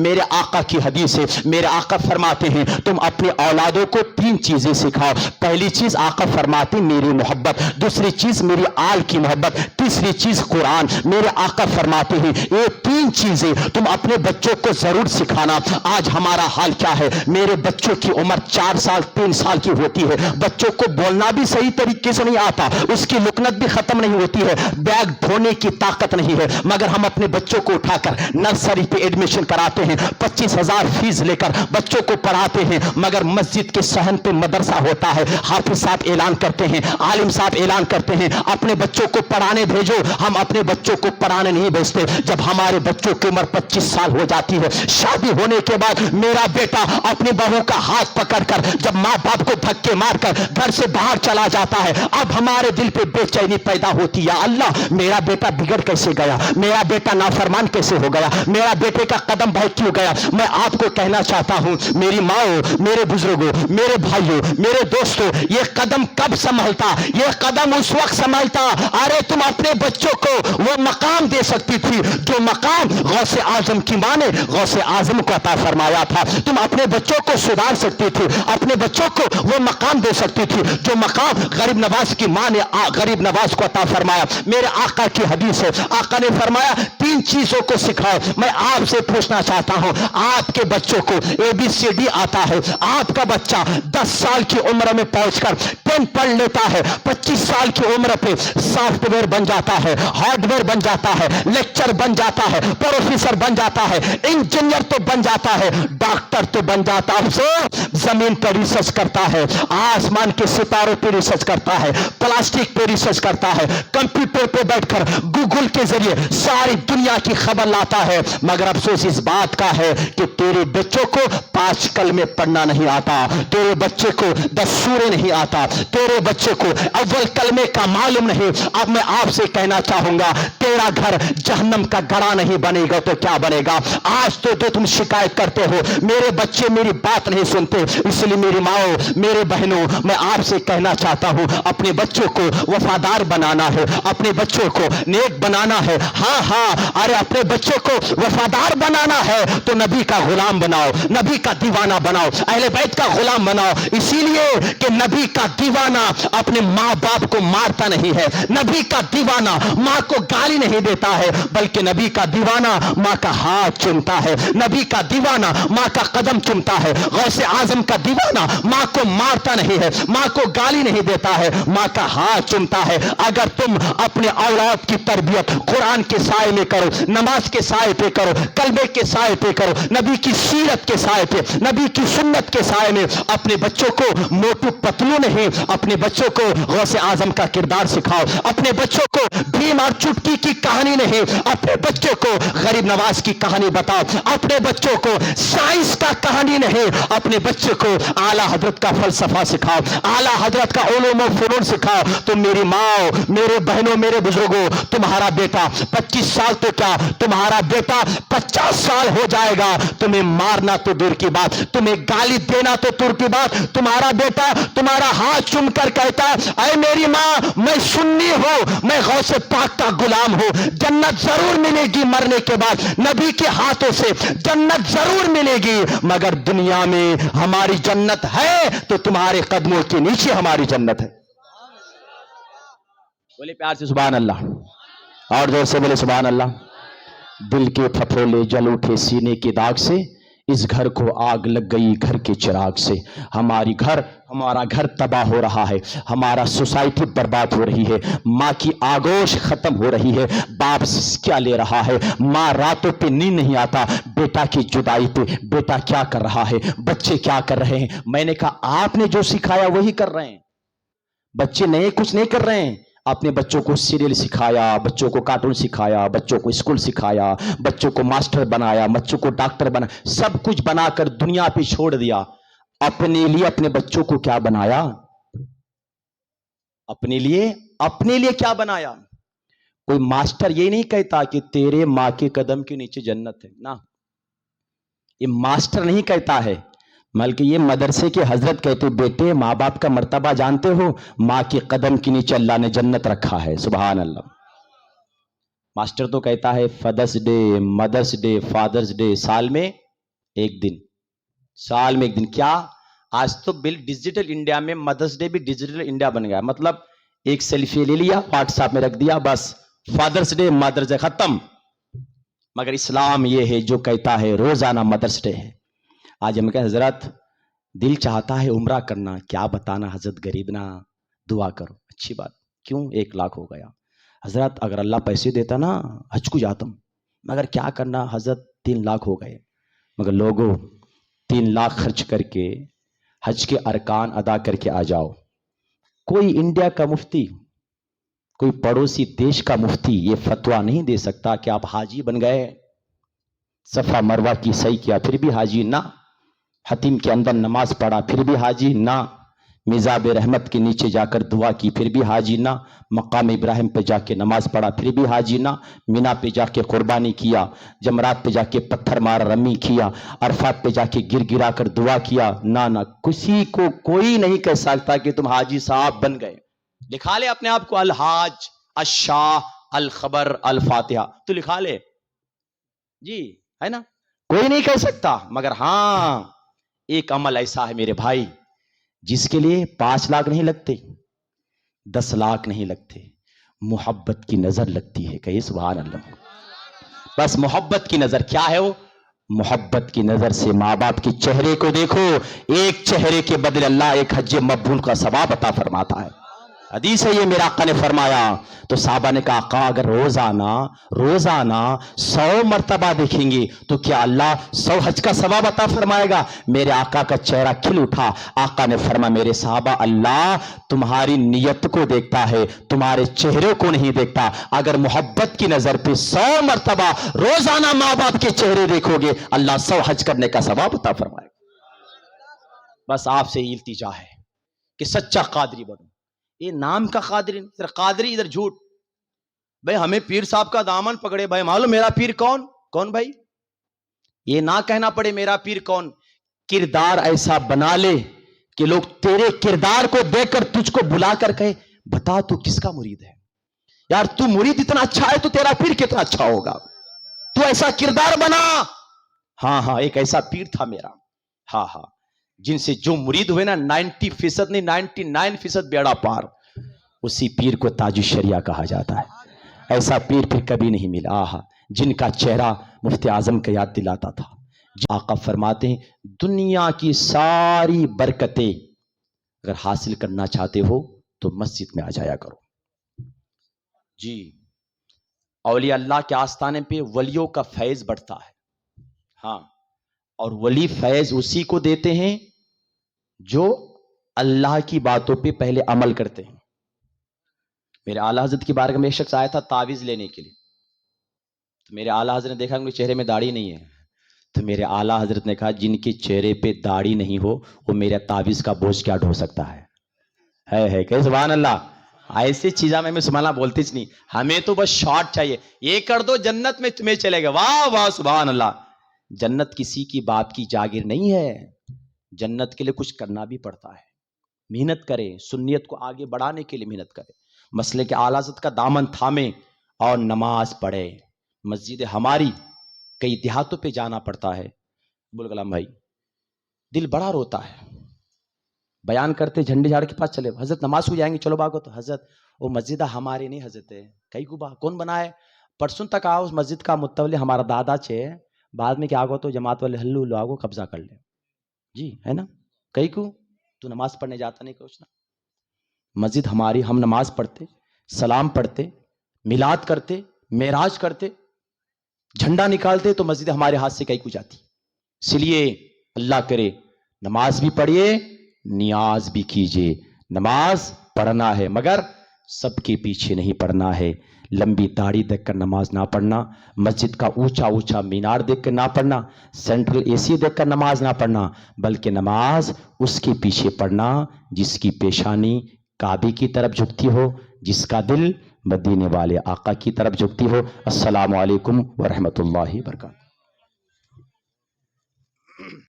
میرے آقا کی حدیث ہے، میرے آقا فرماتے ہیں تم اپنے اولادوں کو 3 چیزیں سکھاؤ. پہلی چیز آقا فرماتے میری محبت، دوسری چیز میری آل کی محبت، تیسری چیز قرآن. میرے آقا فرماتے ہیں یہ 3 چیزیں تم اپنے بچوں کو ضرور سکھانا. آج ہمارا حال کیا ہے؟ میرے بچوں کی عمر 4 سال 3 سال کی ہوتی ہے، بچوں کو بولنا بھی صحیح طریقے سے نہیں آتا، اس کی لکنت بھی ختم نہیں ہوتی ہے، بیگ دھونے کی طاقت نہیں ہے، مگر ہم اپنے بچوں کو اٹھا کر نرسری پہ ایڈمیشن کراتے ہیں، 25,000 فیس لے کر بچوں کو پڑھاتے ہیں، مگر مسجد کے صحن پہ مدرسہ ہوتا ہے، حافظ صاحب اعلان کرتے ہیں، عالم صاحب اعلان کرتے ہیں اپنے بچوں کو پڑھانے بھیجو. ہم اپنے بچوں کو پڑھانے نہیں بھیجتے. جب ہمارے بچوں کی عمر 25 سال ہو جاتی ہے، شادی ہونے کے بعد میرا بیٹا اپنی بہو کا ہاتھ پکڑ کر جب ماں باپ کو دھکے مار کر گھر سے باہر چلا جاتا ہے، اب ہمارے دل پہ بے چینی پیدا ہوتی ہے. یا اللہ میرا بیٹا بگڑ کیسے گیا، میرا بیٹا نافرمان کیسے ہو گیا، میرا بیٹے کا قدم بہک کیوں گیا. میں آپ کو کہنا چاہتا ہوں میری ماؤں، میرے بزرگوں، میرے بھائیوں، میرے دوستوں، یہ قدم کب سنبھلتا؟ یہ قدم اس وقت سنبھلتا ارے تم اپنے بچوں کو وہ مقام دے سکتی تھی جو مقام غوث اعظم کی ماں نے غوث اعظم کو عطا فرمایا تھا. تم اپنے بچوں کو سدھار سکتی تھی، اپنے بچوں کو وہ مقام دے سکتی تھی جو مقام غریب نواز کی ماں نے غریب نواز کو عطا فرمایا. میرے آقا کی حدیث ہے، آقا نے فرمایا 3 چیزوں کو سکھاؤ. میں آپ سے پوچھنا چاہتا ہوں آپ کے بچوں کو ABCD آتا ہے، آپ کا بچہ 10 سال کی عمر میں پہنچ کر 10 پڑھ لیتا ہے، 25 سال کی عمر پہ سافٹ ویئر بن جاتا ہے، ہارڈ ویئر بن جاتا ہے، لیکچر بن جاتا ہے، پروفیسر بن جاتا ہے، انجینئر تو بن جاتا ہے، ڈاکٹر تو بن جاتا ہے. زمین پر ریسرچ کرتا ہے، آسمان کے ستاروں پہ ریسرچ کرتا ہے، پلاسٹک پہ ریسرچ کرتا ہے، کمپیوٹر پہ بیٹھ کر گوگل کے ذریعے ساری دنیا کی خبر لاتا ہے. مگر افسوس اس بات کا ہے کہ تیرے بچوں کو 5 کلمے پڑھنا نہیں آتا، تیرے بچے کو 10 سورے نہیں آتا، تیرے بچے کو اول کلمے کا معلوم نہیں. اب میں آپ سے کہنا چاہوں گا تیرا گھر جہنم کا گڑھا نہیں بنے گا تو کیا بنے گا؟ آج تو تم شکایت کرتے ہو میرے بچے میری بات نہیں سنتے. اس لیے میری ماؤں، میرے بہنوں، میں آپ سے کہنا چاہتا ہوں اپنے بچوں کو وفادار بنانا ہے، اپنے بچوں کو نیک بنانا ہے. ہاں ہاں ارے اپنے بچوں کو وفادار بنانا ہے تو نبی کا غلام بناؤ، نبی کا دیوانہ بناؤ، اہل بیت کا غلام بناؤ. اسی لیے کہ نبی کا دیوانہ اپنے ماں باپ کو مارتا نہیں ہے، نبی کا دیوانہ ماں کو گالی نہیں دیتا ہے، بلکہ نبی کا دیوانہ ماں کا ہاتھ چومتا ہے، نبی کا دیوانہ ماں کا قدم چومتا ہے. غوث اعظم کا دیوانہ ماں کو مارتا نہیں ہے، ماں کو گالی نہیں دیتا ہے، ماں کا ہاتھ چومتا ہے. اگر تم اپنے اولاد کی تربیت قرآن کے سائے میں کرو، نماز کے سائے پہ کرو، کلمے کے سائے پہ کرو، نبی کی سیرت کے سائے پہ، نبی کی سنت کے سائے میں، اپنے بچوں کو موٹو پتلو نہیں، اپنے بچوں کو غوث اعظم کا کردار سکھاؤ. اپنے بچوں کو بھیم اور چٹکی کی کہانی نہیں، اپنے بچوں کو غریب نواز کی کہانی بتاؤ. اپنے بچوں کو سائنس کا کہانی نہیں، اپنے بچے کو اعلیٰ حضرت کا فلسفہ سکھاؤ، اعلیٰ حضرت کا علوم و فنون سکھاؤ. تو میری ماں، میرے بہنوں، میرے بزرگوں، تمہارا بیٹا 25 سال تو کیا، تمہارا بیٹا 50 سال ہو جائے گا، تمہیں مارنا تو دور کی بات، تمہیں گالی دینا تو دور کی بات. تمہارا بیٹا تمہارا ہاتھ چوم کر کہتا اے میری ماں میں سنی ہوں، میں غوث پاک کا غلام ہوں، جنت ضرور ملے گی مرنے کے بعد، نبی کے ہاتھوں سے جنت ضرور ملے گی. مگر دنیا میں ہماری جنت ہے تو تمہارے قدموں کے نیچے ہماری جنت ہے. بولے پیار سے سبحان اللہ، اور زور سے بولے سبحان اللہ. دل کے پھپھولے جل اٹھے سینے کی داغ سے، اس گھر کو آگ لگ گئی گھر کے چراغ سے. ہمارا گھر تباہ ہو رہا ہے، ہمارا سوسائٹی برباد ہو رہی ہے، ماں کی آگوش ختم ہو رہی ہے. باپ کیا لے رہا ہے؟ ماں راتوں پہ نیند نہیں آتا بیٹا کی جدائی پہ. بیٹا کیا کر رہا ہے؟ بچے کیا کر رہے ہیں؟ میں نے کہا آپ نے جو سکھایا وہی کر رہے ہیں. بچے نئے کچھ نہیں کر رہے ہیں. اپنے بچوں کو سیریل سکھایا، بچوں کو کارٹون سکھایا، بچوں کو اسکول سکھایا، بچوں کو ماسٹر بنایا، بچوں کو ڈاکٹر بنایا، سب کچھ بنا کر دنیا پہ چھوڑ دیا. اپنے لیے اپنے بچوں کو کیا بنایا؟ اپنے لیے کیا بنایا؟ کوئی ماسٹر یہ نہیں کہتا کہ تیرے ماں کے قدم کے نیچے جنت ہے، نا، یہ ماسٹر نہیں کہتا ہے، بلکہ یہ مدرسے کے حضرت کہتے بیٹے ماں باپ کا مرتبہ جانتے ہو؟ ماں کے قدم کے نیچے اللہ نے جنت رکھا ہے. سبحان اللہ. ماسٹر تو کہتا ہے فادرس ڈے، مدرس ڈے، فادرس ڈے سال میں ایک دن، سال میں ایک دن. کیا آج تو ڈیجیٹل انڈیا میں مدرس ڈے بھی ڈیجیٹل انڈیا بن گیا. مطلب ایک سیلفی لے لیا، واٹس ایپ میں رکھ دیا، بس فادرس ڈے مدرس ڈے ختم. مگر اسلام یہ ہے جو کہتا ہے روزانہ مدرس ڈے ہے. آج ہم کہ حضرت دل چاہتا ہے عمرہ کرنا، کیا بتانا حضرت غریب نا، دعا کرو. اچھی بات، کیوں 1 لاکھ ہو گیا حضرت؟ اگر اللہ پیسے دیتا نا حج کو جاتا ہوں، مگر کیا کرنا حضرت 3 لاکھ ہو گئے. مگر لوگوں 3 لاکھ خرچ کر کے حج کے ارکان ادا کر کے آ جاؤ. کوئی انڈیا کا مفتی، کوئی پڑوسی دیش کا مفتی یہ فتویٰ نہیں دے سکتا کہ آپ حاجی بن گئے، صفا مروہ کی صحیح کیا پھر بھی حاجی نہ، حتیم کے اندر نماز پڑھا پھر بھی حاجی نہ، میزاب رحمت کے نیچے جا کر دعا کی پھر بھی حاجی نہ، مقام ابراہیم پہ جا کے نماز پڑھا پھر بھی حاجی نہ، مینا پہ جا کے قربانی کیا، جمرات پہ جا کے پتھر مار رمی کیا، عرفات پہ جا کے گر گرا کر دعا کیا، نہ کسی کو کوئی نہیں کہہ سکتا کہ تم حاجی صاحب بن گئے. لکھا لے اپنے آپ کو الحاج، الشاہ، الخبر، الفاتحہ، تو لکھا لے جی، ہے نا؟ کوئی نہیں کہہ سکتا. مگر ہاں ایک عمل ایسا ہے میرے بھائی جس کے لیے 5 لاکھ نہیں لگتے، 10 لاکھ نہیں لگتے، محبت کی نظر لگتی ہے. کہیے سبحان اللہ. بس محبت کی نظر. کیا ہے وہ؟ محبت کی نظر سے ماں باپ کے چہرے کو دیکھو، ایک چہرے کے بدلے اللہ ایک حج مقبول کا ثواب عطا فرماتا ہے. حدیث ہے یہ، میرا آقا نے فرمایا. تو صحابہ نے کہا آقا اگر روزانہ 100 مرتبہ دیکھیں گے تو کیا اللہ 100 حج کا ثواب عطا فرمائے گا؟ میرے آقا کا چہرہ کھل اٹھا. آقا نے فرمایا میرے صحابہ اللہ تمہاری نیت کو دیکھتا ہے، تمہارے چہرے کو نہیں دیکھتا. اگر محبت کی نظر پہ 100 مرتبہ روزانہ ماں باپ کے چہرے دیکھو گے اللہ 100 حج کرنے کا ثواب عطا فرمائے گا. بس آپ سے التجا ہے کہ سچا قادری بنو. یہ نام کا قادری، ادھر قادری ادھر جھوٹ. بھائی ہمیں پیر صاحب کا دامن پکڑے، بھائی معلوم میرا پیر کون بھائی؟ یہ نہ کہنا پڑے میرا پیر کون. کردار ایسا بنا لے کہ لوگ تیرے کردار کو دیکھ کر تجھ کو بلا کر کہے بتا تو کس کا مرید ہے. یار تو مرید اتنا اچھا ہے تو تیرا پیر کتنا اچھا ہوگا. تو ایسا کردار بنا. ہاں ایک ایسا پیر تھا میرا، ہاں جن سے جو مرید ہوئے نا 90% نہیں 99% بیڑا پار. اسی پیر کو تاج الشریعہ کہا جاتا ہے. ایسا پیر پھر کبھی نہیں ملا جن کا چہرہ مفتی اعظم کا یاد دلاتا تھا. آقا فرماتے ہیں دنیا کی ساری برکتیں اگر حاصل کرنا چاہتے ہو تو مسجد میں آ جایا کرو. جی اولیاء اللہ کے آستانے پہ ولیوں کا فیض بڑھتا ہے. ہاں اور ولی فیض اسی کو دیتے ہیں جو اللہ کی باتوں پہ پہلے عمل کرتے ہیں. میرے اعلیٰ حضرت کی بارگاہ میں ایک شخص آیا تھا تعویذ لینے کے لیے. تو میرے اعلیٰ حضرت نے دیکھا ان کے چہرے میں داڑھی نہیں ہے. تو میرے اعلیٰ حضرت نے کہا جن کے چہرے پہ داڑھی نہیں ہو وہ میرے تعویذ کا بوجھ کیا ڈھو سکتا ہے کہ سبحان اللہ. ایسی چیزاں میں سبحان اللہ بولتی نہیں. ہمیں تو بس شارٹ چاہیے، یہ کر دو جنت میں تمہیں چلے گا. واہ سبحان اللہ. جنت کسی کی باپ کی جاگیر نہیں ہے. جنت کے لیے کچھ کرنا بھی پڑتا ہے. محنت کرے، سنیت کو آگے بڑھانے کے لیے محنت کرے، مسئلے کے اعلیٰ حضرت کا دامن تھامے اور نماز پڑھے. مسجد ہماری کئی دیہاتوں پہ جانا پڑتا ہے. بول کلام بھائی دل بڑا روتا ہے. بیان کرتے جھنڈے جھاڑ کے پاس چلے حضرت نماز کو جائیں گے چلو باغو. تو حضرت وہ مسجد ہمارے نہیں حضرت ہے. کئی کو با کون بنائے؟ پرسوں تک آؤ اس مسجد کا متولی ہمارا دادا چھے، بعد میں کیا آگو تو جماعت والے ہلو آگو قبضہ کر لے. جی ہے نا. کئی کو تو نماز پڑھنے جاتا نہیں کچھ نا. مسجد ہماری، ہم نماز پڑھتے، سلام پڑھتے، میلاد کرتے، معراج کرتے، جھنڈا نکالتے تو مسجد ہمارے ہاتھ سے کئی کو جاتی. اس لیے اللہ کرے نماز بھی پڑھیے نیاز بھی کیجیے. نماز پڑھنا ہے مگر سب کے پیچھے نہیں پڑھنا ہے. لمبی داڑھی دیکھ کر نماز نہ پڑھنا، مسجد کا اونچا مینار دیکھ کر نہ پڑھنا، سینٹرل اے سی دیکھ کر نماز نہ پڑھنا، بلکہ نماز اس کے پیچھے پڑھنا جس کی پیشانی کعبے کی طرف جھکتی ہو، جس کا دل مدینے والے آقا کی طرف جھکتی ہو. السلام علیکم ورحمۃ اللہ وبرکاتہ.